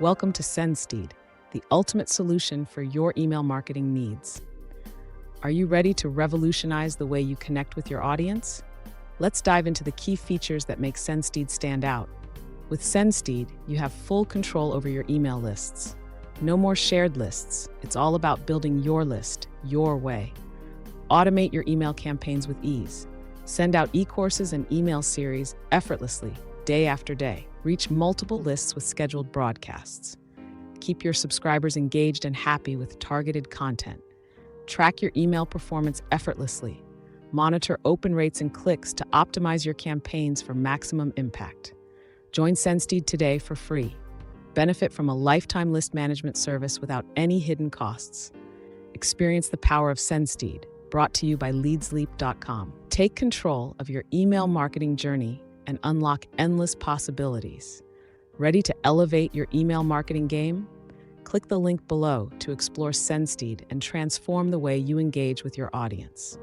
Welcome to SendSteed, the ultimate solution for your email marketing needs. Are you ready to revolutionize the way you connect with your audience? Let's dive into the key features that make SendSteed stand out. With SendSteed, you have full control over your email lists. No more shared lists. It's all about building your list, your way. Automate your email campaigns with ease. Send out e-courses and email series effortlessly, day after day. Reach multiple lists with scheduled broadcasts. Keep your subscribers engaged and happy with targeted content. Track your email performance effortlessly. Monitor open rates and clicks to optimize your campaigns for maximum impact. Join SendSteed today for free. Benefit from a lifetime list management service without any hidden costs. Experience the power of SendSteed, brought to you by LeadsLeap.com. Take control of your email marketing journey and unlock endless possibilities. Ready to elevate your email marketing game? Click the link below to explore SendSteed and transform the way you engage with your audience.